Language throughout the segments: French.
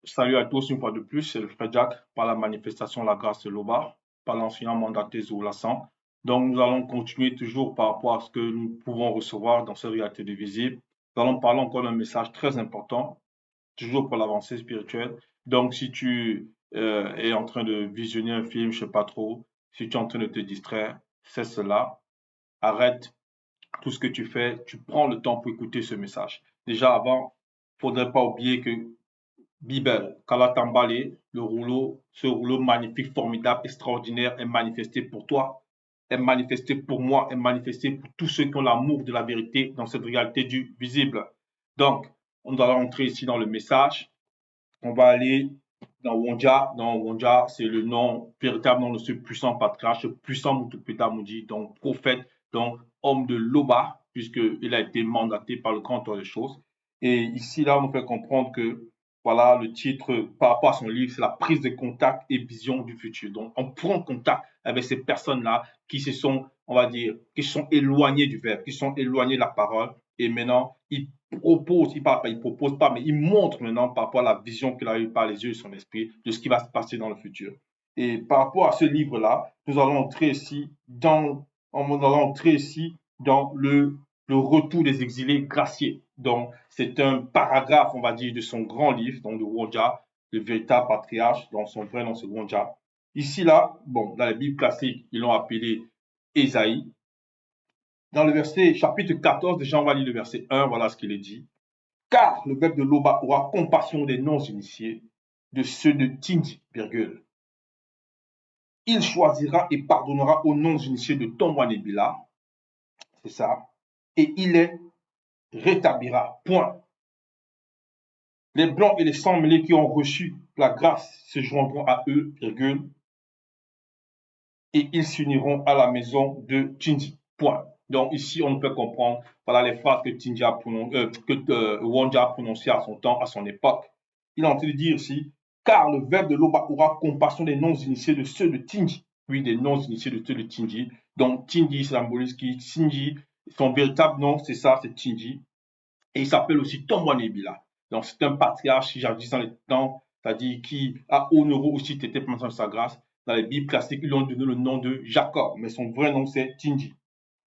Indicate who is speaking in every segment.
Speaker 1: Salut à tous une fois de plus, c'est le frère Jack par la manifestation La Grâce de Loba, par l'enseignant mandaté Zoulassant. Donc nous allons continuer toujours par rapport à ce que nous pouvons recevoir dans cette réalité de visible. Nous allons parler encore d'un message très important, toujours pour l'avancée spirituelle. Donc si tu es en train de visionner un film, je sais pas trop, si tu es en train de te distraire, c'est cela. Arrête tout ce que tu fais, tu prends le temps pour écouter ce message. Déjà avant, faudrait pas oublier que Bible, Kalatambale, ce rouleau magnifique, formidable, extraordinaire est manifesté pour toi, est manifesté pour moi, est manifesté pour tous ceux qui ont l'amour de la vérité dans cette réalité du visible. Donc, on va rentrer ici dans le message. On va aller dans Wonja. Dans Wonja, c'est le nom, véritable nom de ce puissant patriarche, ce puissant Mutupeta Mudi, donc prophète, donc homme de Loba, puisqu'il a été mandaté par le grand des choses. Et ici, là, on nous fait comprendre que, voilà, le titre par rapport à son livre, c'est la prise de contact et vision du futur. Donc, on prend contact avec ces personnes-là qui se sont, on va dire, qui sont éloignées du verbe, qui sont éloignées de la parole. Et maintenant, ils propose, il parle pas, il propose pas, mais il montre maintenant par rapport à la vision qu'il a eue par les yeux de son esprit de ce qui va se passer dans le futur. Et par rapport à ce livre-là, nous allons entrer ici dans le retour des exilés graciés. Donc, c'est un paragraphe, on va dire, de son grand livre, donc de Wonja, le véritable patriarche, dont son vrai nom c'est Wonja. Ici, là, bon, dans la Bible classique, ils l'ont appelé Ésaïe. Dans le verset, chapitre 14, déjà on va lire le verset 1, voilà ce qu'il est dit. Car le verbe de Loba aura compassion des non-initiés, de ceux de Tindi, virgule. Il choisira et pardonnera aux non-initiés de Tomwanebila, c'est ça, et il les rétablira. Point. Les blancs et les sans mêlés qui ont reçu la grâce se joindront à eux, virgule, et ils s'uniront à la maison de Tindi. Point. Donc ici, on peut comprendre voilà les phrases que Wonja a prononcées à son temps, à son époque. Il est en train de dire ici, car le verbe de Loba aura compassion des non-initiés de ceux de Tindi. Oui, des non-initiés de ceux de Tindi. Donc Tindi symbolise qui Tindi, son véritable nom, c'est ça, c'est Tindi. Et il s'appelle aussi Tomwanebila. Donc c'est un patriarche, jadis dans les temps, c'est-à-dire qui a honoré aussi Tété pendant sa grâce. Dans les Bibles classiques, ils lui ont donné le nom de Jacob, mais son vrai nom c'est Tindi.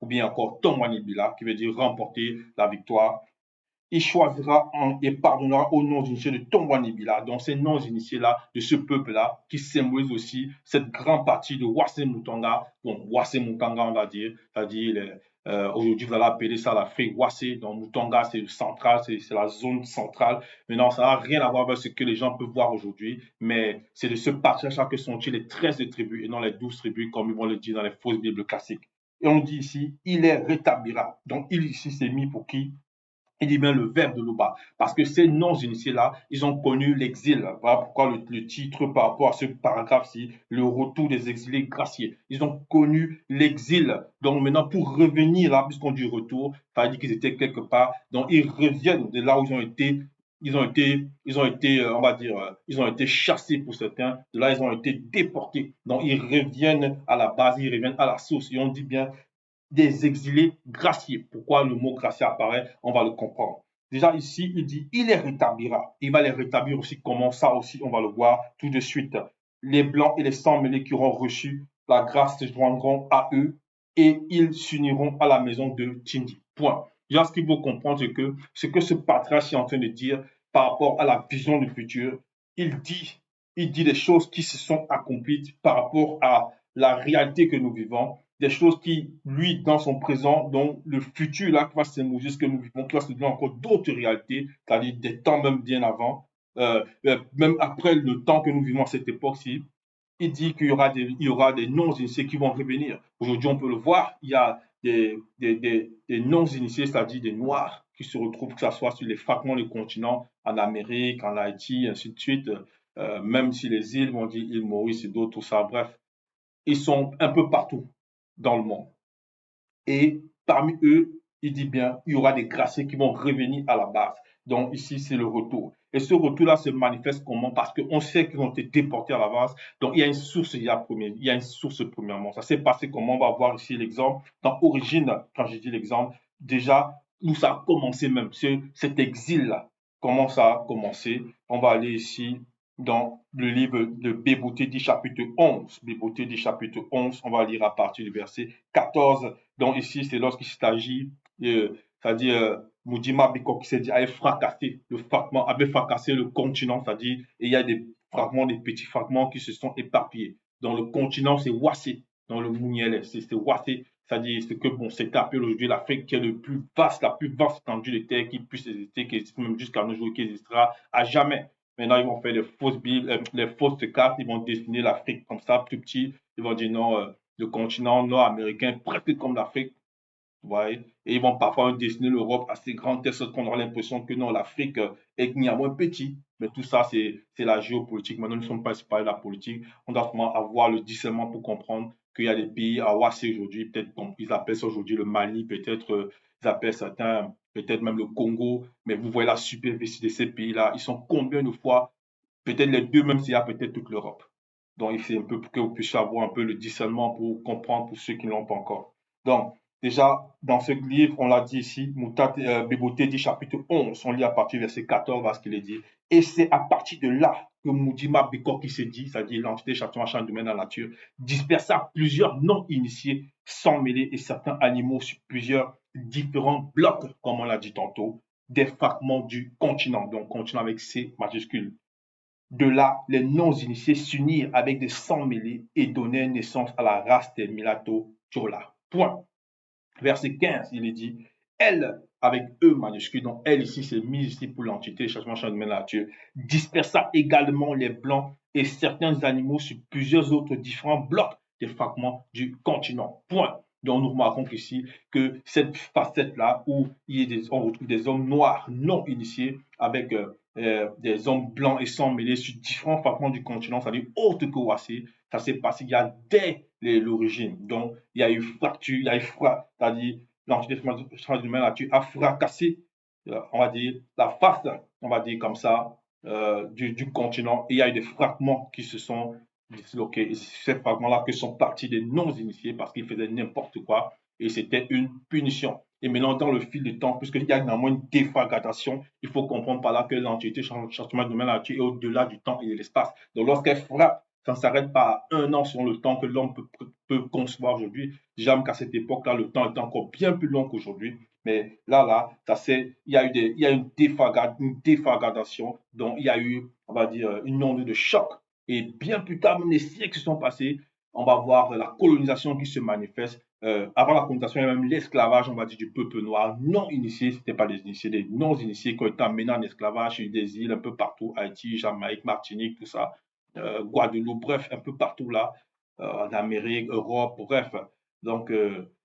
Speaker 1: Ou bien encore Tomwanebila, qui veut dire remporter la victoire. Il choisira et pardonnera aux non-initiés de Tomwanebila, donc ces non-initiés-là, de ce peuple-là, qui symbolise aussi cette grande partie de Wassé-Moutanga, bon, Wassé-Moutanga, on va dire, c'est-à-dire aujourd'hui, vous allez appeler ça l'Afrique Wassé, donc Moutanga, c'est le central, c'est la zone centrale. Maintenant, ça n'a rien à voir avec ce que les gens peuvent voir aujourd'hui, mais c'est de ce partage-là que sont-ils les 13 tribus et non les 12 tribus, comme ils vont le dire dans les fausses Bibles classiques. Et on dit ici, il les rétablira. Donc, il ici s'est mis pour qui? Il dit bien le verbe de Loba. Parce que ces non-initiés-là, ils ont connu l'exil. Voilà pourquoi le titre par rapport à ce paragraphe-ci, le retour des exilés graciés. Ils ont connu l'exil. Donc maintenant, pour revenir là, puisqu'on dit retour, ça veut dire qu'ils étaient quelque part. Donc ils reviennent de là où ils ont été. On va dire, ils ont été chassés pour certains. De là, ils ont été déportés. Donc ils reviennent à la base, ils reviennent à la source. Et on dit bien des exilés graciés. Pourquoi le mot gracié apparaît? On va le comprendre. Déjà ici, il dit, il les rétablira. Il va les rétablir aussi. Comment ça aussi? On va le voir tout de suite. Les blancs et les sans mêlés qui auront reçu la grâce se joindront à eux et ils s'uniront à la maison de Tindi. Point. Déjà, ce qu'il faut comprendre, c'est que ce que ce patriarche est en train de dire par rapport à la vision du futur, il dit, il dit des choses qui se sont accomplies par rapport à la réalité que nous vivons, des choses qui, lui, dans son présent, dans le futur, là, qui va s'émouger, ce que nous vivons, qui va se donner encore d'autres réalités, c'est-à-dire des temps même bien avant, même après le temps que nous vivons à cette époque-ci, il dit il y aura des non-initiés qui vont revenir. Aujourd'hui, on peut le voir, il y a des non-initiés, c'est-à-dire des noirs, qui se retrouvent, que ce soit sur les fragments du continent, en Amérique, en Haïti, ainsi de suite, même si les îles, on dit île Maurice et d'autres, tout ça, bref, ils sont un peu partout dans le monde. Et parmi eux, il dit bien, il y aura des graciés qui vont revenir à la base. Donc ici, c'est le retour. Et ce retour-là se manifeste comment? Parce qu'on sait qu'ils ont été déportés à la base. Donc il y a une source, il y a une source premièrement. Ça s'est passé comment? On va voir ici l'exemple. Dans Origine, quand j'ai dit l'exemple, déjà, où ça a commencé même, cet exil-là. comment ça a commencé. On va aller ici dans le livre de Bébouté dit chapitre 11. Bébouté dit chapitre 11, on va lire à partir du verset 14. Donc ici, c'est lorsqu'il s'agit, c'est-à-dire Mudjimar Biko qui s'est dit avait fracassé le fragment, avait fracassé le continent, c'est-à-dire il y a des fragments, des petits fragments qui se sont éparpillés. Dans le continent, c'est Wassé, dans le Mounielé, c'est Wassé, c'est-à-dire ce que bon, c'est appelé aujourd'hui l'Afrique qui est le plus vaste, la plus vaste étendue de terre qui puisse exister, qui existe même jusqu'à nos jours, qui existera à jamais. Maintenant, ils vont faire les fausses cartes, ils vont dessiner l'Afrique comme ça, plus petit. Ils vont dire non, le continent nord-américain, presque comme l'Afrique, vous voyez. Et ils vont parfois dessiner l'Europe assez grande, telle sorte qu'on aura l'impression que non, l'Afrique est moins petit. Mais tout ça, c'est la géopolitique. Maintenant, nous ne sommes pas parler de la politique. On doit seulement avoir le discernement pour comprendre qu'il y a des pays à Ouassé aujourd'hui, peut-être ils appellent ça aujourd'hui le Mali, peut-être ils appellent certains, peut-être même le Congo. Mais vous voyez la superficie de ces pays-là. Ils sont combien de fois, peut-être les deux, même s'il y a peut-être toute l'Europe. Donc, c'est un peu pour que vous puissiez avoir un peu le discernement pour comprendre pour ceux qui ne l'ont pas encore. Donc, déjà, dans ce livre, on l'a dit ici, Moutat Bébouté dit chapitre 11, on lit à partir du verset 14, parce qu'il est dit. Et c'est à partir de là que Moudima Biko qui s'est dit, c'est-à-dire l'entité château machin domaine de la nature, dispersa plusieurs non-initiés sans mêler et certains animaux sur plusieurs différents blocs, comme on l'a dit tantôt, des fragments du continent, donc continent avec C majuscule. De là, les non-initiés s'unirent avec des sans-mêlés et donnèrent naissance à la race des Milato-Chola. Point. Verset 15, il est dit, elle, avec E majuscule, donc elle ici, c'est mis ici pour l'entité, changement de nature, dispersa également les blancs et certains animaux sur plusieurs autres différents blocs des fragments du continent. Point. Donc nous remarquons ici que cette facette-là, où on retrouve des hommes noirs non initiés avec des hommes blancs et sans mêlés sur différents fragments du continent, c'est-à-dire autres que Wassé, ça s'est passé il y a dès l'origine. Donc, il y a eu fracture, il y a eu c'est-à-dire l'entité humaine a fracassé, on va dire, la face, on va dire comme ça, du continent. Et il y a eu des fragments qui se sont disloqués. Et ces fragments-là que sont partis des non-initiés parce qu'ils faisaient n'importe quoi. Et c'était une punition. Et maintenant, dans le fil du temps, puisqu'il y a également une défragmentation, il faut comprendre par là que l'entité changement de domaine est au-delà du temps et de l'espace. Donc, lorsqu'elle frappe, ça ne s'arrête pas à un an sur le temps que l'homme peut concevoir aujourd'hui. Déjà, qu'à cette époque-là, le temps était encore bien plus long qu'aujourd'hui. Mais là, il y a eu une défragmentation, donc il y a eu, on va dire, une onde de choc. Et bien plus tard, même les siècles qui sont passés, on va voir la colonisation qui se manifeste. Avant la colonisation, il y a même l'esclavage, on va dire, du peuple noir non initié. Ce n'était pas des initiés, des non-initiés qui ont été emmenés en esclavage sur des îles un peu partout, Haïti, Jamaïque, Martinique, tout ça, Guadeloupe, bref, un peu partout là, en Amérique, Europe, bref. Donc,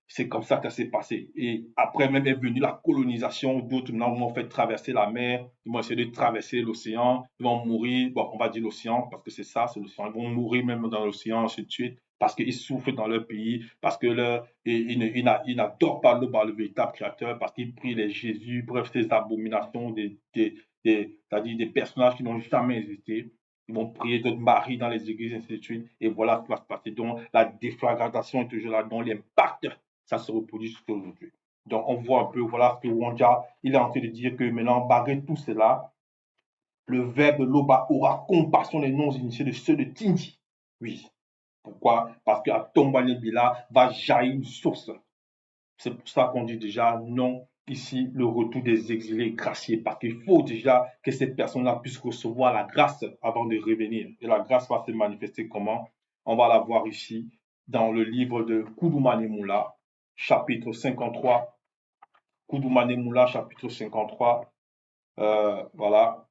Speaker 1: c'est comme ça que ça s'est passé. Et après même est venue la colonisation, d'autres maintenant vont faire traverser la mer, ils vont essayer de traverser l'océan, ils vont mourir, bon, on va dire l'océan, parce que c'est ça, c'est l'océan, ils vont mourir même dans l'océan, ainsi de suite, parce qu'ils souffrent dans leur pays, parce que ils n'adorent pas le véritable créateur, parce qu'ils prient les Jésus, bref, ces abominations, c'est-à-dire des personnages qui n'ont jamais existé. Ils vont prier d'autres maris dans les églises, ainsi de suite, et voilà ce qui va se passer. Donc, la déflagration est toujours là, donc l'impact ça se reproduit jusqu'à aujourd'hui. Donc, on voit un peu, voilà ce que Wanja, il est en train de dire que maintenant, malgré tout cela, le verbe de Loba aura compassion des non-initiés de ceux de Tindi. Oui. Pourquoi? Parce qu'à Tombalébila va jaillir une source. C'est pour ça qu'on dit déjà non, ici, le retour des exilés graciés, parce qu'il faut déjà que cette personne-là puisse recevoir la grâce avant de revenir. Et la grâce va se manifester comment? On va la voir ici, dans le livre de Koudoumane Moula, chapitre 53. Koudoumane Moula, chapitre 53. Voilà.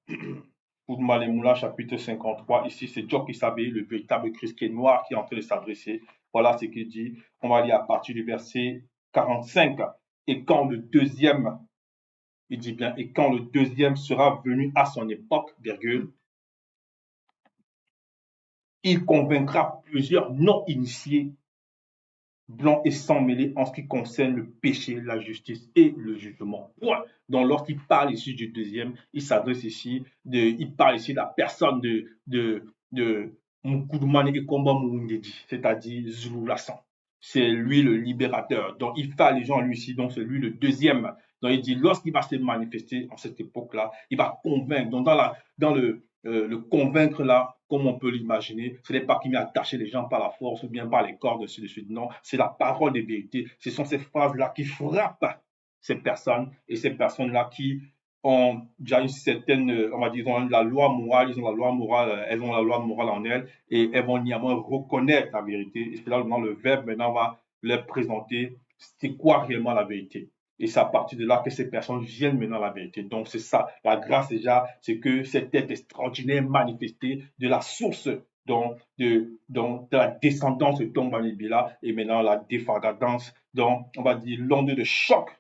Speaker 1: Koudoumane Moula, chapitre 53. Ici, c'est Djok Isabé, le véritable Christ qui est noir, qui est en train de s'adresser. Voilà ce qu'il dit. On va lire à partir du verset 45. Et quand le deuxième, il dit bien, et quand le deuxième sera venu à son époque, virgule, il convaincra plusieurs non-initiés blanc et sans mêlé en ce qui concerne le péché, la justice et le jugement. Point. Donc, lorsqu'il parle ici du deuxième, il s'adresse ici, il parle ici de la personne de Mukudumane Ekomba Murundedi, c'est-à-dire Zulu Lassan. C'est lui le libérateur. Donc, il fait allusion à lui ici, donc c'est lui le deuxième Donc, il dit, lorsqu'il va se manifester en cette époque-là, il va convaincre. Donc, dans le convaincre là, comme on peut l'imaginer, ce n'est pas qu'il met attacher les gens par la force ou bien par les cordes, ainsi de suite. Non, c'est la parole des vérités. Ce sont ces phrases-là qui frappent ces personnes et ces personnes-là qui ont déjà une certaine, on va dire, ils ont la loi morale, ils ont la loi morale, elles ont la loi morale en elles et elles vont néanmoins reconnaître la vérité. Et c'est là maintenant le verbe maintenant va leur présenter c'est quoi réellement la vérité. Et c'est à partir de là que ces personnes viennent maintenant à la vérité. Donc c'est ça, la grâce déjà, c'est que cette tête extraordinaire manifestée de la source de la descendance de Tombalibila et maintenant la défagradance, donc on va dire l'onde de choc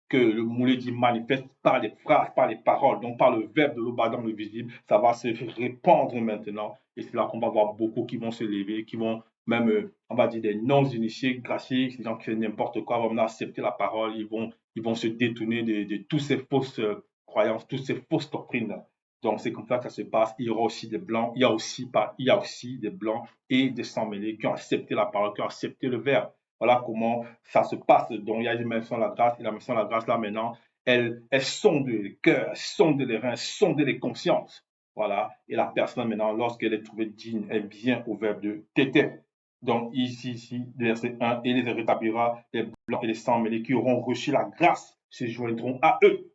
Speaker 1: que le moulé dit manifeste par les phrases, par les paroles, donc par le verbe de l'Oba dans le visible, ça va se répandre maintenant. Et c'est là qu'on va voir beaucoup qui vont se lever, qui vont même, on va dire, des non-initiés graciés, des gens qui font n'importe quoi, vont accepter la parole, ils vont se détourner de toutes ces fausses croyances, toutes ces fausses doctrines. Donc c'est comme ça que ça se passe. Il y aura aussi des blancs, il y a aussi des blancs et des sans-mêlés qui ont accepté la parole, qui ont accepté le verbe. Voilà comment ça se passe. Donc, il y a une maison de la grâce. Et la maison de la grâce, là, maintenant, elle sonde les cœurs, elle sonde les reins, elle sonde les consciences. Voilà. Et la personne, maintenant, lorsqu'elle est trouvée digne, elle vient au verbe de tété. Donc, ici, verset 1, et les rétablira, les blancs et les sans-mêlés qui auront reçu la grâce se joindront à eux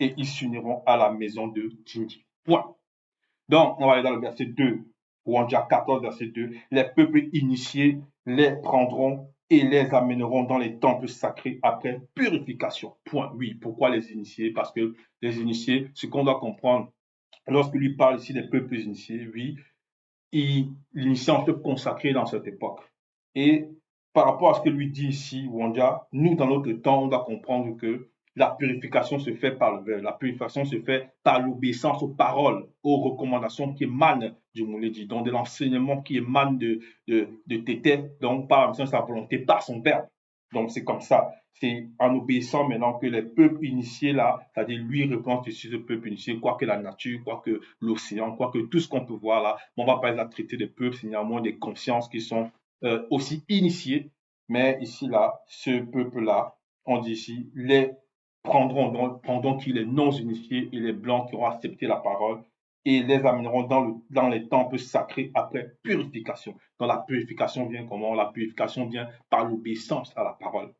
Speaker 1: et ils s'uniront à la maison de Tindi. Point. Donc, on va aller dans le verset 2, ou en déjà 14, verset 2. Les peuples initiés les prendront et les amèneront dans les temples sacrés après purification. Point. Oui, pourquoi les initiés? Parce que les initiés, ce qu'on doit comprendre, lorsque lui parle ici des peuples initiés, oui, l'initié en fait consacré dans cette époque. Et par rapport à ce que lui dit ici, Wanda, nous, dans notre temps, on doit comprendre que la purification se fait par le verbe. La purification se fait par l'obéissance aux paroles, aux recommandations qui émanent du Mouledi, donc de l'enseignement qui émane de Tété, donc par la sa volonté, par son verbe. Donc c'est comme ça. C'est en obéissant maintenant que les peuples initiés là, c'est-à-dire lui répond sur ce peuple initié, quoi que la nature, quoi que l'océan, quoi que tout ce qu'on peut voir là, on ne va pas les traiter de peuples, c'est néanmoins des consciences qui sont aussi initiées. Mais ici là, ce peuple-là, on dit ici, les prendront, donc, pendant qu'ils les non-initiés et les blancs qui auront accepté la parole, et les amèneront dans les temples sacrés après purification. Donc la purification vient comment? La purification vient par l'obéissance à la parole.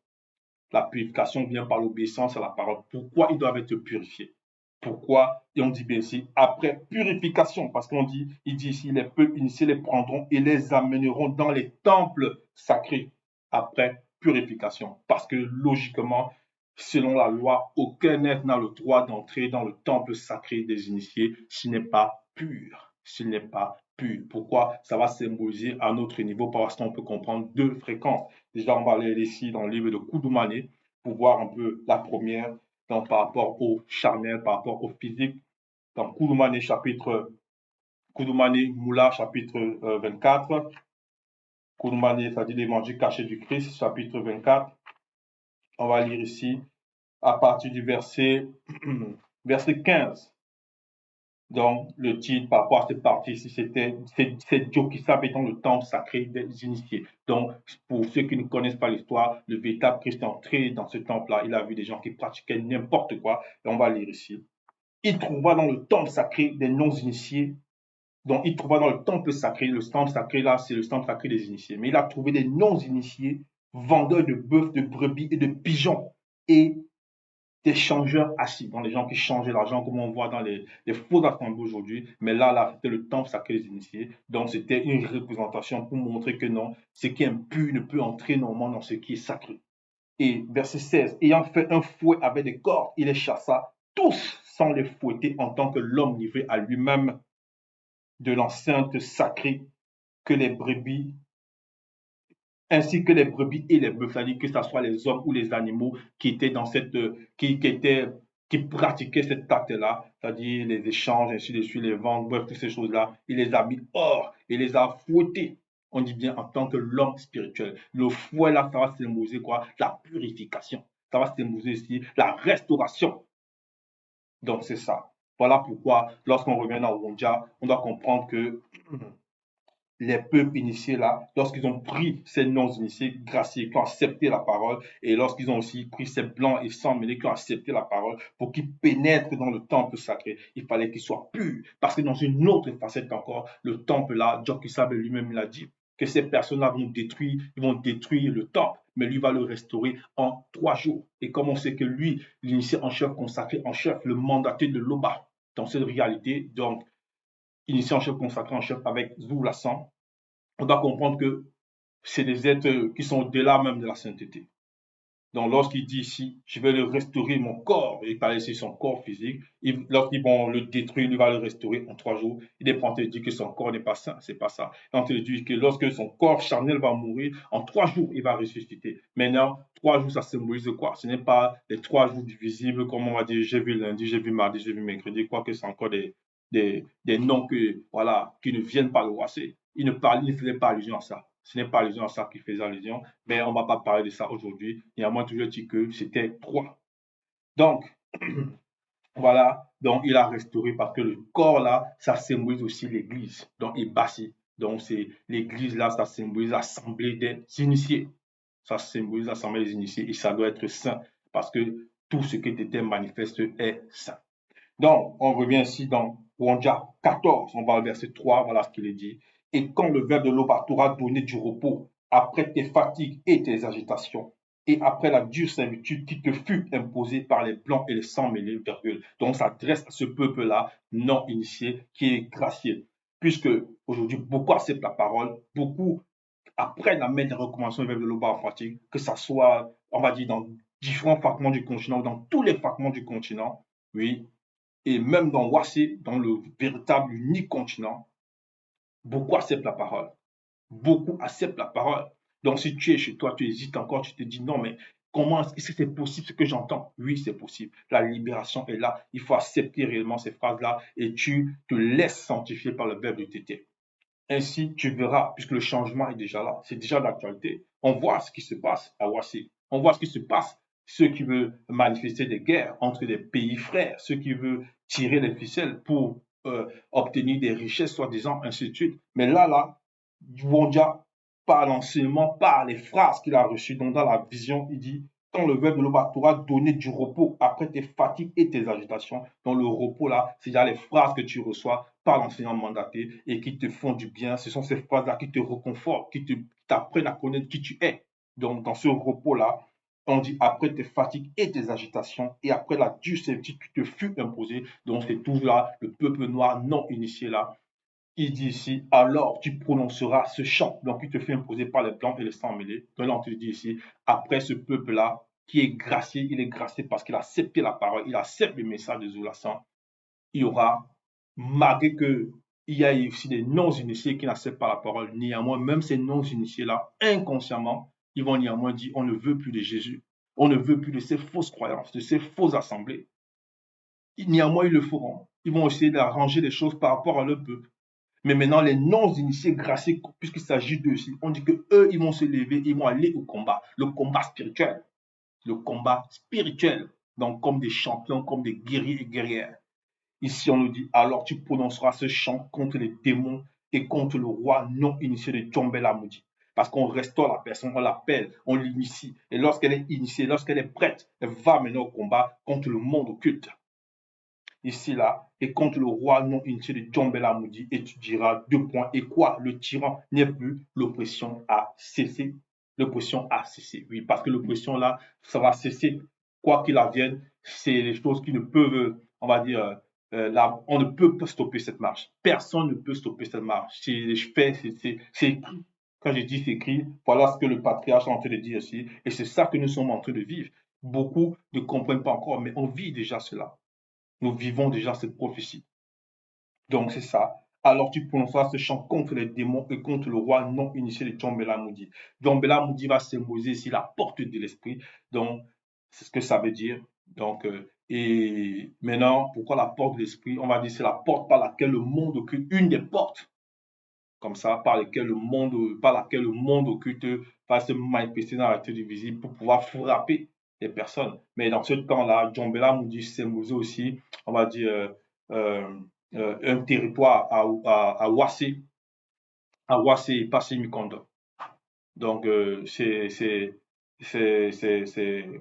Speaker 1: La purification vient par l'obéissance à la parole. Pourquoi ils doivent être purifiés? Pourquoi? Et on dit bien ici, après purification, parce qu'on dit, il dit ici, les peuples initiés les prendront et les amèneront dans les temples sacrés après purification. Parce que logiquement, selon la loi, aucun être n'a le droit d'entrer dans le temple sacré des initiés s'il n'est pas pur, s'il n'est pas pur. Pourquoi? Ça va symboliser à notre niveau, parce qu'on peut comprendre deux fréquences. Déjà, on va aller ici dans le livre de Koudoumane pour voir un peu la première, donc par rapport au charnel, par rapport au physique. Dans Koudoumane Moula, chapitre 24. Koudoumane, c'est-à-dire l'évangile caché du Christ, chapitre 24. On va lire ici à partir du verset 15. Donc, le titre par rapport à cette partie ici, c'est Jokisab étant le temple sacré des initiés. Donc, pour ceux qui ne connaissent pas l'histoire, le véritable Christ est entré dans ce temple-là. Il a vu des gens qui pratiquaient n'importe quoi. Et on va lire ici. Il trouva dans le temple sacré des non-initiés. Donc, il trouva dans le temple sacré, le temple sacré là, c'est le temple sacré des initiés. Mais il a trouvé des non-initiés, vendeurs de bœufs, de brebis et de pigeons. Et des changeurs assis, donc les gens qui changeaient l'argent, comme on voit dans les faux assemblées aujourd'hui. Mais là, c'était le temple sacré des initiés. Donc, c'était une représentation pour montrer que non, ce qui est impur ne peut entrer normalement dans ce qui est sacré. Et verset 16, ayant fait un fouet avec des cordes, il les chassa tous sans les fouetter en tant que l'homme livré à lui-même de l'enceinte sacrée que les brebis ainsi que les brebis et les bœufs, c'est-à-dire que ce soit les hommes ou les animaux qui étaient dans qui pratiquaient cet acte-là, c'est-à-dire les échanges, ainsi de suite, les ventes, bref, toutes ces choses-là, il les a mis hors, il les a fouettés. On dit bien en tant que l'homme spirituel. Le fouet là, ça va symboliser quoi? La purification. Ça va symboliser ici la restauration. Donc c'est ça. Voilà pourquoi, lorsqu'on revient dans Wonja, on doit comprendre que les peuples initiés là, lorsqu'ils ont pris ces non-initiés graciés, qui ont accepté la parole, et lorsqu'ils ont aussi pris ces blancs et sans mêlés qui ont accepté la parole, pour qu'ils pénètrent dans le temple sacré, il fallait qu'ils soient purs. Parce que dans une autre facette encore, le temple là, Jokisabe lui-même l'a dit, que ces personnes-là vont détruire le temple, mais lui va le restaurer en 3 jours. Et comme on sait que lui, l'initié en chef consacré en chef, le mandaté de l'Oba, dans cette réalité, donc initié en chef consacré en chef avec Zoulassan, on doit comprendre que c'est des êtres qui sont au-delà même de la sainteté. Donc, lorsqu'il dit ici, je vais le restaurer mon corps, il parle ici de son corps physique, lorsqu'ils vont le détruire, il va le restaurer en 3 jours. Il est en train de dire que son corps n'est pas sain, c'est pas ça. Il est en train de dire que lorsque son corps charnel va mourir, en 3 jours, il va ressusciter. Maintenant, 3 jours, ça symbolise quoi? Ce n'est pas les 3 jours divisibles, comme on va dire, j'ai vu lundi, j'ai vu mardi, j'ai vu mercredi, quoique c'est encore des noms que, voilà, qui ne viennent pas de Wassé. Il ne faisait pas allusion à ça. Ce n'est pas allusion à ça qui faisait allusion, mais on ne va pas parler de ça aujourd'hui. Néanmoins, toujours dit que c'était 3. Donc, voilà, donc il a restauré parce que le corps là, ça symbolise aussi l'église. Donc, il bassi. Donc, c'est l'église là, ça symbolise l'assemblée des initiés. Ça symbolise l'assemblée des initiés et ça doit être saint parce que tout ce qui était manifeste est saint. Donc, on revient ici dans Wanja 14, on va au verset 3, voilà ce qu'il est dit. Et quand le verbe de l'Oba t'aura donné du repos, après tes fatigues et tes agitations, et après la dure servitude qui te fut imposée par les blancs et les sans mêlés, virgule. Donc, ça s'adresse à ce peuple-là, non initié, qui est gracié. Puisque aujourd'hui, beaucoup acceptent la parole, beaucoup apprennent à mettre des recommandations du verbe de l'Oba en pratique, que ce soit, on va dire, dans différents fragments du continent, dans tous les fragments du continent, oui, et même dans Wassé, dans le véritable unique continent, beaucoup acceptent la parole. Beaucoup acceptent la parole. Donc, si tu es chez toi, tu hésites encore, tu te dis non, mais comment est-ce que c'est possible ce que j'entends? Oui, c'est possible. La libération est là. Il faut accepter réellement ces phrases-là et tu te laisses sanctifier par le verbe de tété. Ainsi, tu verras, puisque le changement est déjà là, c'est déjà d'actualité. On voit ce qui se passe à Wassé. On voit ce qui se passe, ceux qui veulent manifester des guerres entre des pays frères, ceux qui veulent tirer les ficelles pour obtenir des richesses, soi-disant, ainsi de suite. Mais là, Wonja, par l'enseignement, par les phrases qu'il a reçues, donc dans la vision, il dit quand le verbe de l'Oba t'aura donné du repos après tes fatigues et tes agitations. Dans le repos, là, c'est déjà les phrases que tu reçois par l'enseignant mandaté et qui te font du bien. Ce sont ces phrases-là qui te réconfortent, qui t'apprennent à connaître qui tu es. Donc, dans ce repos-là, on dit après tes fatigues et tes agitations et après la dure servitude qui te fut imposée. Donc, c'est tout là, le peuple noir non initié là. Il dit ici, alors tu prononceras ce chant, donc il te fait imposer par les blancs et les sans mêlés. Donc là, on te dit ici, après ce peuple-là, qui est gracié, il est gracié parce qu'il a accepté la parole, il accepte le message de Zoulassan. Il y aura, malgré qu'il y a aussi des non-initiés qui n'acceptent pas la parole, néanmoins, même ces non-initiés-là, inconsciemment, ils vont néanmoins dire, on ne veut plus de Jésus, on ne veut plus de ces fausses croyances, de ces fausses assemblées. Néanmoins, ils le feront. Ils vont essayer d'arranger les choses par rapport à leur peuple. Mais maintenant, les non-initiés graciés, puisqu'il s'agit d'eux aussi, on dit qu'eux, ils vont se lever, ils vont aller au combat, le combat spirituel. Le combat spirituel, donc comme des champions, comme des guerriers et guerrières. Ici, on nous dit, alors tu prononceras ce chant contre les démons et contre le roi non initié de Djombela Moudi. Parce qu'on restaure la personne, on l'appelle, on l'initie. Et lorsqu'elle est initiée, lorsqu'elle est prête, elle va mener au combat contre le monde occulte. Ici, là, et contre le roi non initié de Djombela Moudi, et tu diras 2 points. Et quoi? Le tyran n'est plus, l'oppression a cessé. L'oppression a cessé. Oui, parce que l'oppression, là, ça va cesser. Quoi qu'il advienne, c'est les choses qui ne peuvent, on va dire, là, on ne peut pas stopper cette marche. Personne ne peut stopper cette marche. C'est écrit. Quand je dis c'est écrit, voilà ce que le patriarche est en train de dire ici. Et c'est ça que nous sommes en train de vivre. Beaucoup ne comprennent pas encore, mais on vit déjà cela. Nous vivons déjà cette prophétie. Donc c'est ça. Alors tu prononceras ce chant contre les démons et contre le roi non initié de Djombela Moudi. Djombela Moudi va symboliser ici la porte de l'esprit. Donc c'est ce que ça veut dire. Donc et maintenant, pourquoi la porte de l'esprit? On va dire c'est la porte par laquelle le monde occulte, une des portes comme ça, par laquelle le monde occulte va se manifester dans la tête du visible pour pouvoir frapper les personnes. Mais dans ce temps-là, Djombela Moudi symbolisait aussi, on va dire, un territoire à Wassé, Awase Passé Mikondo. Donc,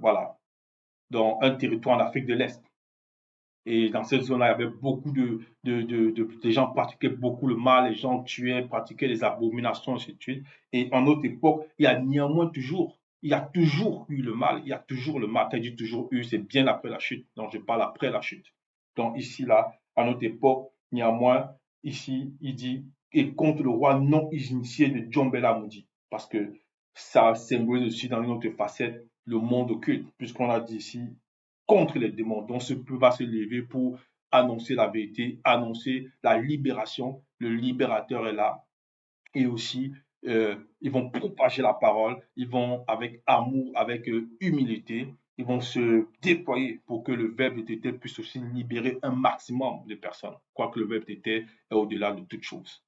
Speaker 1: voilà, dans un territoire en Afrique de l'Est. Et dans cette zone-là, il y avait beaucoup les gens pratiquaient beaucoup le mal, les gens tuaient, pratiquaient les abominations, ainsi de suite. Et en notre époque, il y a toujours eu le mal, il y a toujours le mal, c'est-à-dire toujours eu, c'est bien après la chute. Donc, je parle après la chute. Donc, ici, là, à notre époque, néanmoins, ici, il dit, et contre le roi non initié de Djombela Moudi. Parce que ça symbolise aussi dans une autre facette le monde occulte, puisqu'on a dit ici, contre les démons. Donc ce peuple va se lever pour annoncer la vérité, annoncer la libération. Le libérateur est là. Et aussi, ils vont propager la parole, ils vont avec amour, avec humilité, ils vont se déployer pour que le verbe de Tété puisse aussi libérer un maximum de personnes, quoique le verbe Tété est au-delà de toute chose.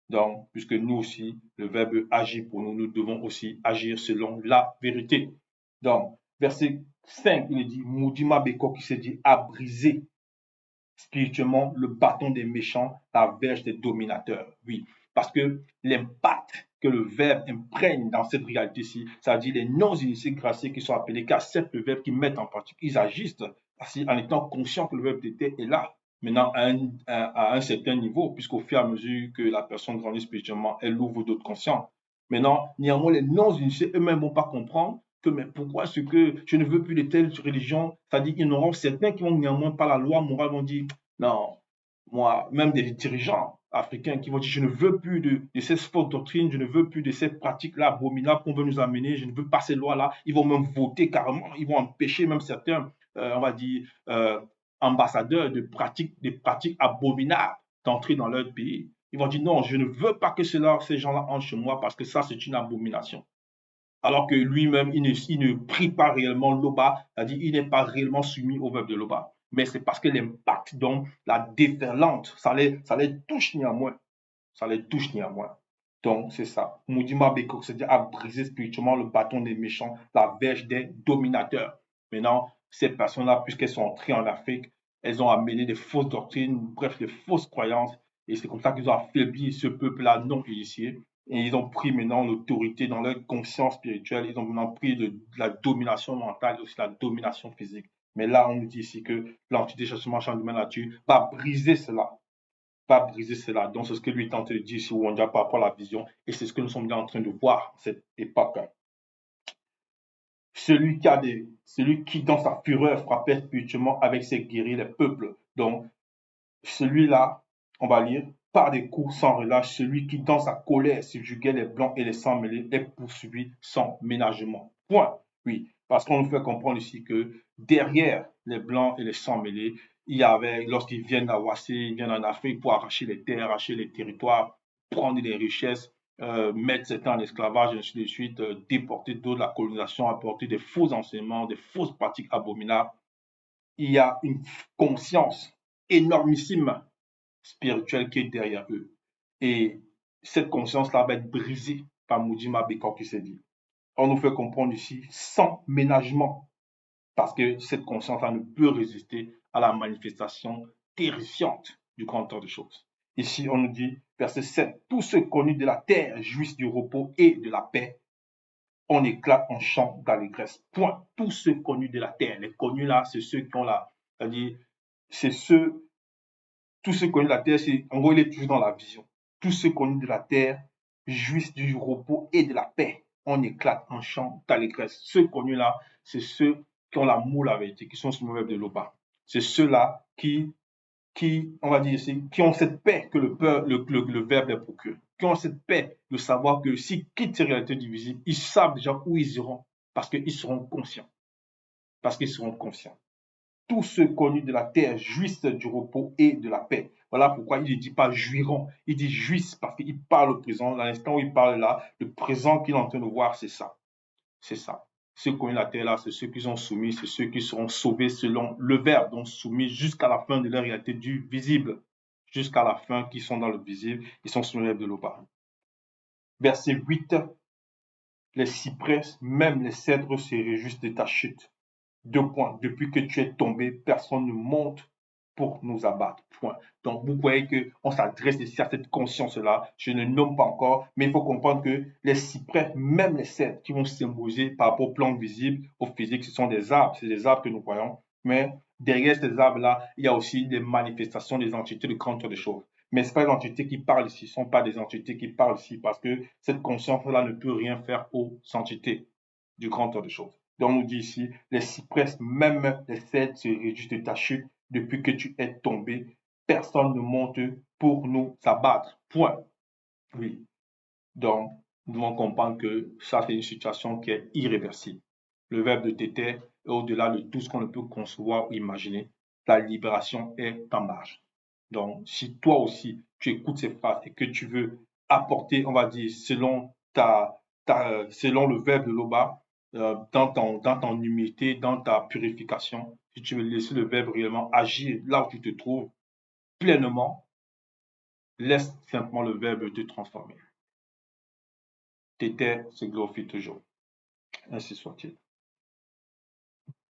Speaker 1: Donc, puisque nous aussi, le verbe agit pour nous, nous devons aussi agir selon la vérité. Donc, verset 5, il est dit, Moudima Beko qui s'est dit, a brisé spirituellement le bâton des méchants, la verge des dominateurs. Oui, parce que l'impact que le verbe imprègne dans cette réalité-ci, c'est-à-dire les non-initiés graciés qui sont appelés, qui acceptent le verbe, qui mettent en pratique, ils agissent en étant conscients que le verbe était est là. Maintenant, à un certain niveau, puisqu'au fur et à mesure que la personne grandit spirituellement, elle ouvre d'autres consciences. Maintenant, néanmoins, les non-initiés eux-mêmes ne vont pas comprendre que, mais pourquoi est-ce que je ne veux plus de telle religion? C'est-à-dire qu'ils n'auront certains qui vont néanmoins par la loi morale vont dire, non, moi, même des dirigeants africains qui vont dire, je ne veux plus de ces fausses doctrines, je ne veux plus de ces pratiques-là abominables qu'on veut nous amener, je ne veux pas ces lois-là. Ils vont même voter carrément, ils vont empêcher même certains, on va dire, ambassadeurs des pratiques abominables d'entrer dans leur pays. Ils vont dire, non, je ne veux pas que ces gens-là entrent chez moi parce que ça, c'est une abomination. Alors que lui-même, il ne prie pas réellement l'Oba, c'est-à-dire il n'est pas réellement soumis au verbe de l'Oba. Mais c'est parce que l'impact, donc la déferlante, ça les touche néanmoins. Ça les touche néanmoins. Donc, c'est ça. Moudima Beko, c'est-à-dire à briser spirituellement le bâton des méchants, la verge des dominateurs. Maintenant, ces personnes-là, puisqu'elles sont entrées en Afrique, elles ont amené des fausses doctrines, bref, des fausses croyances. Et c'est comme ça qu'ils ont affaibli ce peuple-là non initié. Et ils ont pris maintenant l'autorité dans leur conscience spirituelle. Ils ont maintenant pris de la domination mentale et aussi la domination physique. Mais là, on nous dit ici que l'antidéchassement champ de la nature va briser cela. Va briser cela. Donc, c'est ce que lui tente de dire sur Wanda par rapport à la vision. Et c'est ce que nous sommes bien en train de voir à cette époque. Celui qui, dans sa fureur, frappait spirituellement avec ses guerriers les peuples. Donc, celui-là, on va lire, par des coups sans relâche, celui qui, dans sa colère, subjuguait les blancs et les sans mêlés, est poursuivi sans ménagement. Point. Oui, parce qu'on nous fait comprendre ici que derrière les blancs et les sans mêlés, il y avait, lorsqu'ils viennent à Wassé, ils viennent en Afrique pour arracher les terres, arracher les territoires, prendre les richesses, mettre certains en esclavage, et ainsi de suite, déporter d'autres, la colonisation, apporter des faux enseignements, des fausses pratiques abominables. Il y a une conscience énormissime spirituelle qui est derrière eux. Et cette conscience-là va être brisée par Moudjima Bekor qui s'est dit. On nous fait comprendre ici sans ménagement, parce que cette conscience-là ne peut résister à la manifestation terrifiante du grand temps de choses. Ici, on nous dit, verset 7, tous ceux connus de la terre jouissent du repos et de la paix. On éclate en chant d'allégresse. Point. Tous ceux connus de la terre. Les connus là, c'est ceux qui ont la, c'est-à-dire, c'est ceux tous ceux connus de la terre, en gros, il est toujours dans la vision. Tous ceux connus de la terre jouissent du repos et de la paix. On éclate en chant d'allégresse. Ceux connus là, c'est ceux qui ont l'amour, la vérité, qui sont sous le verbe de l'Oba. C'est ceux-là on va dire ici, qui ont cette paix que le verbe les procure. Qui ont cette paix de savoir que s'ils quittent ces réalités divisibles, ils savent déjà où ils iront parce qu'ils seront conscients. Parce qu'ils seront conscients. Tous ceux connus de la terre jouissent du repos et de la paix. Voilà pourquoi il ne dit pas jouiront, il dit jouissent parce qu'il parle au présent. Dans l'instant où il parle là, le présent qu'il est en train de voir, c'est ça. C'est ça. Ceux connus de la terre là, c'est ceux qui sont soumis, c'est ceux qui seront sauvés selon le verbe, donc soumis jusqu'à la fin de leur réalité du visible. Jusqu'à la fin, qui sont dans le visible, ils sont sous le verbe de l'Oba. Verset 8. Les cyprès, même les cèdres se réjouissent de ta chute. 2 points. Depuis que tu es tombé, personne ne monte pour nous abattre. Point. Donc, vous voyez qu'on s'adresse ici à cette conscience-là. Je ne nomme pas encore, mais il faut comprendre que les cyprès, même les cèdres qui vont symboliser par rapport au plan visible, au physique, ce sont des arbres. C'est des arbres que nous voyons. Mais derrière ces arbres-là, il y a aussi des manifestations des entités de grandeur de choses. Mais ce pas des entités qui parlent ici, ce ne sont pas des entités qui parlent ici, parce que cette conscience-là ne peut rien faire aux entités du grandeur de choses. Donc, on nous dit ici, les cyprès, même les cèdres se réjouissent de ta chute depuis que tu es tombé. Personne ne monte pour nous abattre. Point. Oui. Donc, nous devons comprendre que ça, c'est une situation qui est irréversible. Le verbe de téter est au-delà de tout ce qu'on ne peut concevoir ou imaginer. La libération est en marche. Donc, si toi aussi, tu écoutes ces phrases et que tu veux apporter, on va dire, selon le verbe de l'Oba, dans ton humilité, dans ta purification, si tu veux laisser le verbe réellement agir là où tu te trouves pleinement, laisse simplement le verbe te transformer. Téter se glorifie toujours. Ainsi soit-il.